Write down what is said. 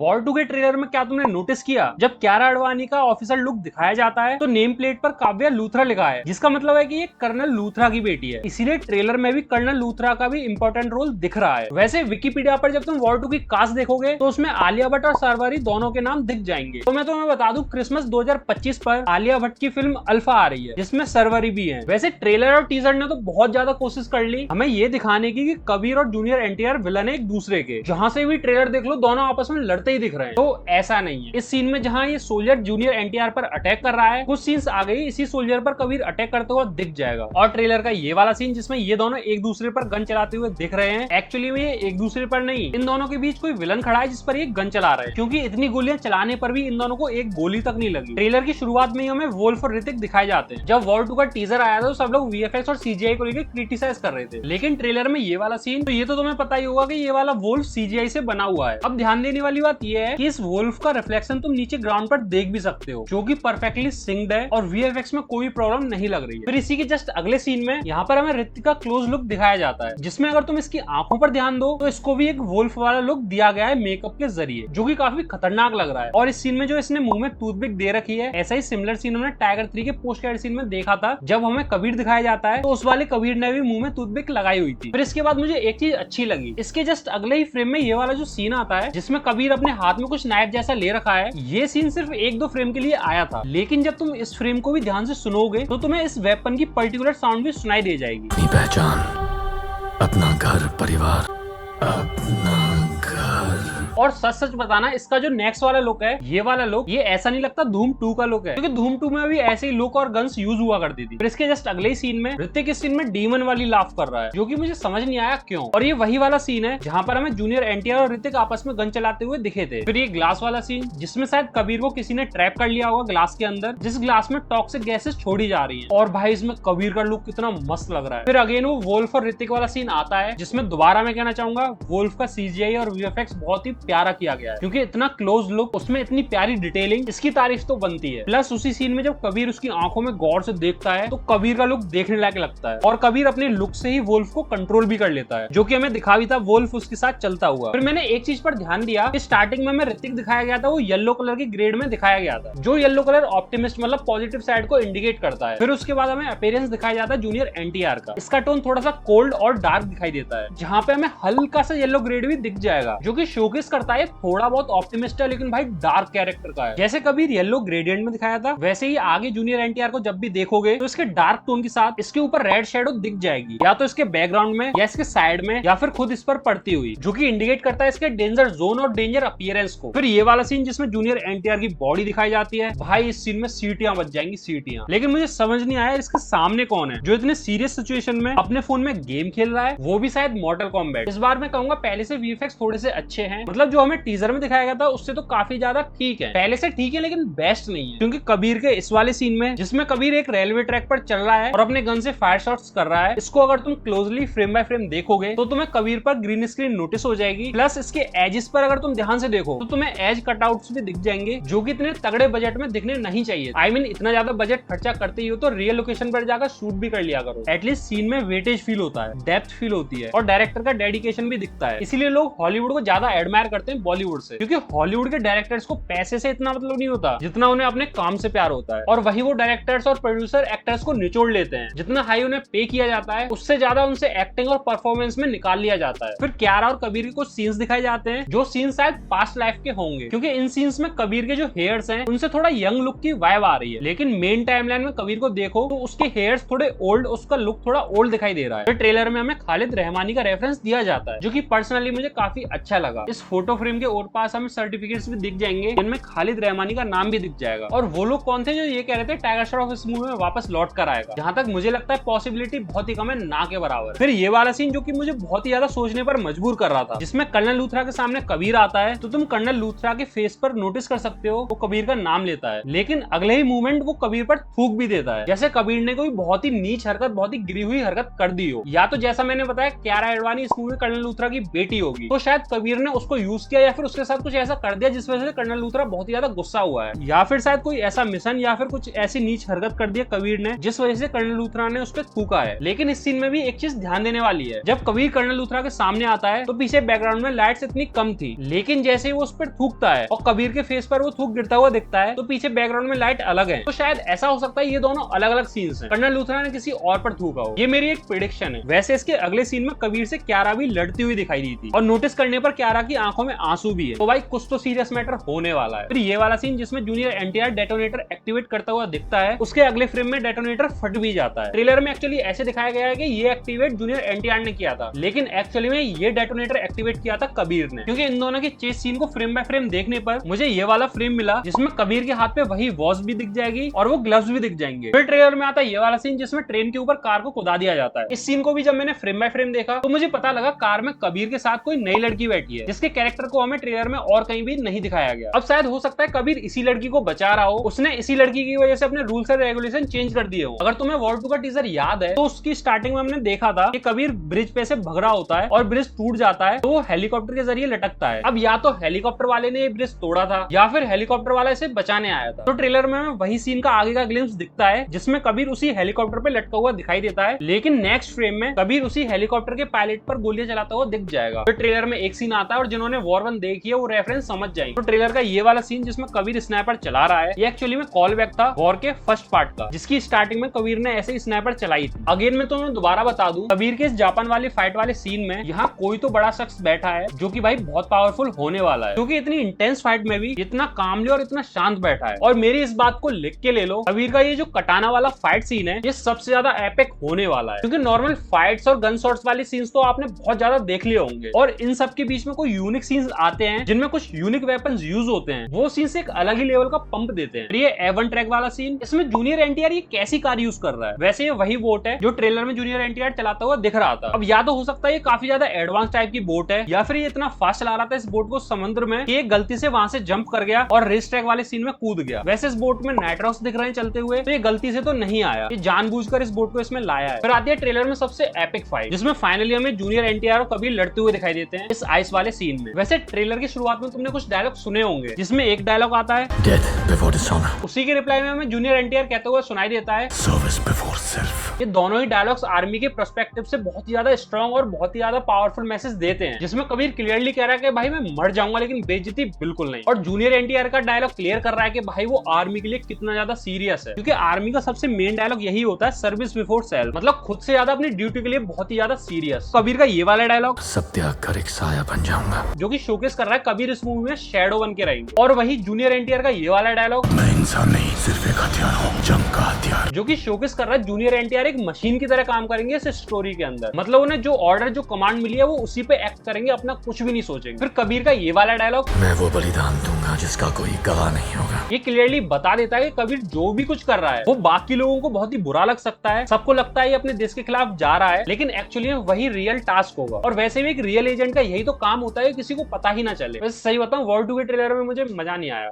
War 2 के trailer में क्या तुमने नोटिस किया, जब कियारा आडवाणी का ऑफिसर लुक दिखाया जाता है तो नेम प्लेट पर काव्या लूथरा लिखा है, जिसका मतलब है कि ये कर्नल लूथरा की बेटी है। इसीलिए ट्रेलर में भी कर्नल लूथरा का भी इंपॉर्टेंट रोल दिख रहा है। वैसे विकिपीडिया पर जब तुम वॉर 2 की कास्ट देखोगे तो उसमें आलिया भट्ट और शर्वरी दोनों के नाम दिख जाएंगे। तो मैं तुम्हें बता दूं, क्रिसमस 2025 पर आलिया भट्ट की फिल्म अल्फा आ रही है, जिसमें शर्वरी भी है। वैसे ट्रेलर और टीजर ने तो बहुत ज्यादा कोशिश कर ली हमें ये दिखाने की कि कबीर और जूनियर एनटीआर विलन है एक दूसरे के। जहां से भी ट्रेलर देख लो दोनों आपस में लड़ते ही दिख रहे हैं। तो ऐसा नहीं है। इस सीन में जहां ये सोल्जर जूनियर एनटीआर पर अटैक कर रहा है, कुछ सीन्स आ गई इसी सोल्जर पर कबीर अटैक करते हुए दिख जाएगा। और ट्रेलर का ये वाला सीन जिसमें ये दोनों एक दूसरे पर गन चलाते हुए दिख रहे हैं, एक्चुअली में ये एक दूसरे पर नहीं, इन दोनों के बीच कोई विलन खड़ा है जिस पर ये गन चला रहे हैं, क्योंकि इतनी गोलियां चलाने पर भी इन दोनों को एक गोली तक नहीं लगी। ट्रेलर की शुरुआत में ही हमें वोल्फ और ऋतिक दिखाए जाते हैं। जब वॉर 2 का टीजर आया था तो सब लोग वीएफएक्स और सीजीआई को लेकर क्रिटिसाइज कर रहे थे, लेकिन ट्रेलर में ये वाला सीन, तो ये तो तुम्हें पता ही होगा कि ये वाला वोल्फ सीजीआई से बना हुआ है। अब ध्यान देने वाली बात ये है कि इस वोल्फ का रिफ्लेक्शन तुम नीचे ग्राउंड पर देख भी सकते हो, जो कि परफेक्टली सिंक्ड है और वीएफएक्स में कोई प्रॉब्लम नहीं लग रही है। फिर इसी के जस्ट अगले सीन में यहाँ पर हमें ऋतिक का क्लोज लुक दिखाया जाता है, जिसमें अगर तुम इसकी आंखों पर ध्यान दो तो इसको भी एक वोल्फ वाला लुक दिया गया है मेकअप के जरिए, जो कि काफी खतरनाक लग रहा है। और इस सीन में जो इसने मुंह में टूथपिक दे रखी है, ऐसा ही सिमिलर सीन हमने टाइगर 3 के पोस्ट क्रेडिट सीन में देखा था। जब हमें कबीर दिखाया जाता है तो उस वाले कबीर ने भी मुंह में टूथपिक लगाई हुई थी। फिर इसके बाद मुझे एक चीज अच्छी लगी, इसके जस्ट अगले ही फ्रेम में ये वाला जो सीन आता है जिसमें कबीर अपने हाथ में कुछ नाइफ जैसा ले रखा है, ये सीन सिर्फ 1-2 फ्रेम के लिए आया था, लेकिन जब तुम इस फ्रेम को भी ध्यान से सुनोगे तो तुम्हें इस वेपन की पर्टिकुलर साउंड भी सुनाई दे जाएगी। अपनी पहचान, अपना घर परिवार, अपना घर। और सच सच बताना, इसका जो नेक्स्ट वाला लुक है, ये वाला लुक, ये ऐसा नहीं लगता धूम 2 का लुक है, क्योंकि धूम 2 में भी ऐसे ही लुक और गन्स यूज हुआ करती थी। फिर इसके जस्ट अगले ही सीन में ऋतिक इस सीन में डीमन वाली लाफ कर रहा है, जो कि मुझे समझ नहीं आया क्यों। और ये वही वाला सीन है जहां पर हमें जूनियर एनटीआर और ऋतिक आपस में गन चलाते हुए दिखे थे। फिर ये ग्लास वाला सीन जिसमें शायद कबीर को किसी ने ट्रैप कर लिया होगा ग्लास के अंदर, जिस ग्लास में टॉक्सिक गैसेस छोड़ी जा रही है। और भाई इसमें कबीर का लुक कितना मस्त लग रहा है। फिर अगेन वो वोल्फ और ऋतिक वाला सीन आता है, जिसमें दोबारा मैं कहना चाहूंगा वोल्फ का सीजीआई और वीएफएक्स बहुत ही प्यारा किया गया है, क्योंकि इतना क्लोज लुक, उसमें इतनी प्यारी डिटेलिंग, इसकी तारीफ तो बनती है। प्लस उसी सीन में जब कबीर उसकी आंखों में गौर से देखता है तो कबीर का लुक देखने लायक लगता है, और कबीर अपने लुक से ही वोल्फ को कंट्रोल भी कर लेता है, जो कि हमें दिखा भी था वोल्फ उसके साथ चलता हुआ। फिर मैंने एक चीज पर ध्यान दिया कि स्टार्टिंग में हमें ऋतिक दिखाया गया था, वो येलो कलर की ग्रेड में दिखाया गया था, जो येलो कलर ऑप्टिमिस्ट मतलब पॉजिटिव साइड को इंडिकेट करता है। फिर उसके बाद हमें अपीयरेंस दिखाया जाता है जूनियर एनटीआर का, इसका टोन थोड़ा सा कोल्ड और डार्क दिखाई देता है, जहां पे हमें हल्का सा येलो ग्रेड भी दिख जाएगा, जो कि शोकेस करता है थोड़ा बहुत ऑप्टिमिस्ट है, लेकिन भाई डार्क कैरेक्टर का है। जैसे कबीर येलो ग्रेडियंट में दिखाया था, वैसे ही आगे जूनियर एनटीआर को जब भी देखोगे तो इसके डार्क टोन के साथ इसके ऊपर रेड शेडो दिख जाएगी, या तो इसके बैकग्राउंड में या इसके साइड में या फिर खुद इस पर पड़ती हुई, जो कि इंडिकेट करता है इसके डेंजर जोन और डेंजर अपीयरेंस को। फिर ये वाला सीन जिसमें जूनियर एनटीआर की बॉडी दिखाई जाती है, भाई इस सीन में सीटियां बज जाएंगी सीटियां। लेकिन मुझे समझ नहीं आया इसके सामने कौन है जो इतने सीरियस सिचुएशन में अपने फोन में गेम खेल रहा है, वो भी शायद मॉर्टल कॉम्बैट। इस बार मैं कहूंगा पहले से वीएफएक्स थोड़े से अच्छे हैं, मतलब जो हमें टीजर में दिखाया गया था उससे तो काफी ज्यादा ठीक है, पहले से ठीक है, लेकिन बेस्ट नहीं है। क्योंकि कबीर के इस वाले सीन में जिसमें कबीर एक रेलवे ट्रैक पर चल रहा है और अपने गन से फायर शॉट्स कर रहा है, इसको अगर तुम क्लोजली फ्रेम बाय फ्रेम देखोगे तो तुम्हें कबीर पर ग्रीन स्क्रीन नोटिस हो जाएगी। प्लस इसके एजेस पर अगर तुम ध्यान से देखो तो तुम्हें एज कटआउट्स भी दिख जाएंगे, जो कि इतने तगड़े बजट में दिखने नहीं चाहिए। I mean, इतना ज्यादा बजट खर्चा करते ही हो तो रियल लोकेशन पर जाकर शूट भी कर लिया करो, एटलीस्ट सीन में वेटेज फील होता है, डेप्थ फील होती है, और डायरेक्टर का डेडिकेशन भी दिखता है। इसीलिए लोग हॉलीवुड को ज्यादा एडमायर करते हैं बॉलीवुड से, क्योंकि हॉलीवुड के डायरेक्टर्स को पैसे से इतना मतलब नहीं होता जितना उन्हें अपने काम से प्यार होता है, और वही वो डायरेक्टर्स और प्रोड्यूसर एक्टर्स को निचोड़ लेते हैं। जितना हाई उन्हें पे किया जाता है उससे ज्यादा उनसे एक्टिंग और परफॉर्मेंस में निकाल लिया जाता है। फिर कियारा और कबीर के कुछ सीन्स दिखाए जाते हैं, जो सीन शायद पास्ट लाइफ के होंगे, क्योंकि इन सीन्स में कबीर के जो हेयर्स हैं उनसे थोड़ा यंग लुक की वाइब आ रही है, लेकिन मेन टाइमलाइन में कबीर को देखो तो उसके हेयर्स थोड़े ओल्ड, उसका लुक थोड़ा ओल्ड दिखाई दे रहा है। फिर ट्रेलर में हमें खालिद रहमानी का रेफरेंस दिया जाता है, जो कि पर्सनली मुझे काफी अच्छा लगा। इस फोटो फ्रेम के और पास हमें सर्टिफिकेट्स भी दिख जाएंगे, जिनमें खालिद रहमानी का नाम भी दिख जाएगा। और वो लोग कौन थे जो ये कह रहे थे टाइगर श्रॉफ इस मूवी में वापस लौट कर आएगा? जहां तक मुझे लगता है पॉसिबिलिटी बहुत ही कम है, ना के बराबर। फिर ये वाला सीन जो कि मुझे बहुत ही ज्यादा सोचने पर मजबूर कर रहा था, जिसमें कर्नल लूथरा के सामने कबीर आता है, तो तुम कर्नल लूथरा के फेस पर नोटिस कर सकते हो वो कबीर का नाम लेता है, लेकिन अगले ही मूवमेंट वो कबीर पर थूक भी देता है, जैसे कबीर ने कोई बहुत ही नीच हरकत, बहुत ही गिरी हुई हरकत कर दी हो। या तो जैसा मैंने बताया कियारा आडवाणी इस मूवी में कर्नल लूथरा की बेटी होगी, तो शायद कबीर ने उसको यूज किया या फिर उसके साथ कुछ ऐसा कर दिया जिस वजह से कर्नल लूथरा बहुत ही ज्यादा गुस्सा हुआ है, या फिर शायद कोई ऐसा मिशन या फिर कुछ ऐसी नीच हरकत कर दिया कबीर ने जिस वजह से कर्नल लूथरा ने उस पर थूका है। लेकिन इस सीन में भी एक चीज ध्यान देने वाली है, जब कबीर कर्नल लूथरा के सामने आता है तो पीछे बैकग्राउंड में लाइट्स इतनी कम थी, लेकिन जैसे ही वो उस पर थूकता है और कबीर के फेस पर वो थूक गिरता हुआ दिखता है तो पीछे बैकग्राउंड में लाइट अलग है। तो शायद ऐसा हो सकता है ये दोनों अलग अलग सीन्स हैं, कर्नल लूथरा ने किसी और पर थूका हो। ये मेरी एक प्रेडिक्शन है। वैसे इसके अगले सीन में कबीर से क्यारा भी लड़ती हुई दिखाई दी थी और नोटिस करने पर क्यारा की आंखों में आंसू भी है, तो भाई कुछ तो सीरियस मैटर होने वाला है। फिर ये वाला सीन जिसमें जूनियर एनटीआर डेटोनेटर एक्टिवेट करता हुआ दिखता है, उसके अगले फ्रेम में डेटोनेटर फट भी जाता है। ट्रेलर में एक्चुअली ऐसे दिखाया गया है कि ये एक्टिवेट जूनियर एनटीआर ने किया था, लेकिन एक्चुअली में ये डेटोनेटर एक्टिवेट किया था कबीर ने, क्योंकि इन दोनों के चेस सीन को फ्रेम बाय फ्रेम देखने पर मुझे ये वाला फ्रेम मिला जिसमें कबीर के हाथ पे वही वॉच भी दिख जाएगी और वो ग्लव्स भी दिख जाएंगे। फिर ट्रेलर में आता है ये वाला सीन जिसमें ट्रेन के ऊपर कार को कुदा दिया जाता है। इस सीन को भी जब मैंने फ्रेम बाय फ्रेम देखा तो मुझे पता लगा कार में कबीर के साथ कोई नई लड़की बैठी है जिसके कैरेक्टर को हमें ट्रेलर में और कहीं भी नहीं दिखाया गया। अब शायद हो सकता है कबीर इसी लड़की को बचा रहा हो, उसने इसी लड़की की वजह से अपने रूल्स एंड रेगुलेशन चेंज कर दिए हो। अगर तुम्हें वॉर 2 का टीजर याद है तो उसकी स्टार्टिंग में हमने देखा था कि कबीर ब्रिज पे से भग रहा होता है और ब्रिज टूट जाता है तो वो हेलीकॉप्टर के जरिए लटकता है। अब या तो हेलीकॉप्टर वाले ने ये ब्रिज तोड़ा था या फिर हेलीकॉप्टर वाला इसे बचाने आया था। तो ट्रेलर में वही सीन का आगे का ग्लिम्स दिखता है जिसमें कबीर उसी हेलीकॉप्टर पे लटका हुआ दिखाई देता है, लेकिन नेक्स्ट फ्रेम में कबीर उसी हेलीकॉप्टर के पायलट पर गोलियां चलाता हुआ दिख जाएगा। तो ट्रेलर में एक सीन आता है और जिन्होंने वॉर 1 देखी है वो रेफरेंस समझ जाएंगे। तो ट्रेलर का ये वाला सीन जिसमें कबीर स्नाइपर चला रहा है, ये एक्चुअली में कॉल बैक था वॉर के फर्स्ट पार्ट का, जिसकी स्टार्टिंग में कबीर ने ऐसे ही स्नाइपर चलाई थी। अगेन में तो मैं दोबारा बता दूं, कबीर के इस जापान वाली फाइट वाले सीन में यहाँ कोई तो बड़ा शख्स बैठा है जो कि भाई बहुत पावरफुल होने वाला है, क्योंकि इतनी इंटेंस फाइट में भी इतना कामली और इतना शांत बैठा है। और मेरी इस बात को लिख के ले लो, कबीर का ये जो कटाना वाला फाइट सीन है ये सबसे ज्यादा एपिक होने वाला है, क्योंकि नॉर्मल फाइट्स और गन शॉट्स वाली सीन्स तो आपने बहुत ज्यादा देख लिए होंगे और इन सब के बीच में कोई यूनिक सीन्स आते हैं जिनमें कुछ यूनिक वेपन्स यूज होते हैं, वो सीन्स एक अलग ही लेवल का पंप देते हैं। ये एवन ट्रैक वाला सीन, इसमें जूनियर एनटीआर ये कैसी कार यूज कर रहा है, वैसे ये वही बोट है जो ट्रेलर में जूनियर एनटीआर चलाता हुआ दिख रहा था। अब या तो हो सकता है ये काफी ज्यादा एडवांस टाइप की बोट है या फिर ये इतना फास्ट चला रहा था इस बोट को समुद्र में कि ये गलती से वहां से जंप कर गया और रेस ट्रैक वाले सीन में कूद गया। वैसे इस बोट में नाइट्रॉक्स दिख रहे हैं चलते हुए, तो ये गलती से तो नहीं आया, ये जानबूझकर इस बोट को इसमें लाया है। फिर आती है ट्रेलर में सबसे एपिक फाइट जिसमें फाइनली हमें जूनियर एनटीआर और कबीर लड़ते हुए दिखाई देते हैं इस आइस वाले सीन में। वैसे ट्रेलर की शुरुआत में तुमने कुछ डायलॉग सुने होंगे जिसमें एक डायलॉग आता है Death before dishonor. उसी के रिप्लाई में हमें जूनियर एनटीआर कहते हुए सुनाई देता है Service before self. ये दोनों ही डायलॉग्स आर्मी के पर्सपेक्टिव से बहुत ही ज्यादा स्ट्रॉन्ग और बहुत ही ज्यादा पावरफुल मैसेज देते हैं, जिसमें कबीर क्लियरली कह रहा है कि भाई मैं मर जाऊंगा लेकिन बेइज्जती बिल्कुल नहीं। और जूनियर एनटीआर का डायलॉग क्लियर कर रहा है कि भाई वो आर्मी के लिए कितना ज्यादा सीरियस है, क्योंकि आर्मी का सबसे मेन डायलॉग यही होता है, सर्विस बिफोर सेल्फ, मतलब खुद से ज्यादा अपनी ड्यूटी के लिए बहुत ही ज्यादा सीरियस। कबीर का ये वाला डायलॉग सत्याग कर एक साया बन जाऊंगा, जो कि शोकेस कर रहा है कबीर इस मूवी में शैडो बन के रहेंगे। और वही जूनियर एनटीआर का ये वाला डायलॉग, मैं इंसान नहीं सिर्फ एक हथियार हूँ, जंग का हथियार, जो कि शोकेस कर रहा है जूनियर एनटीआर एक मशीन की तरह काम करेंगे इस स्टोरी के अंदर, मतलब उन्हें जो ऑर्डर जो कमांड मिली है वो उसी पे एक्ट करेंगे, अपना कुछ भी नहीं सोचेंगे। फिर कबीर का ये वाला डायलॉग, मैं वो बलिदान दूंगा जिसका कोई गवाह नहीं होगा, ये क्लियरली बता देता है कि कबीर जो भी कुछ कर रहा है वो बाकी लोगों को बहुत ही बुरा लग सकता है, सबको लगता है ये अपने देश के खिलाफ जा रहा है, लेकिन एक्चुअली वही रियल टास्क होगा। और वैसे भी एक रियल एजेंट का यही तो काम होता है, किसी को पता ही ना चले। वैसे सही बताऊं, वॉर 2 के ट्रेलर में मुझे मजा नहीं आया।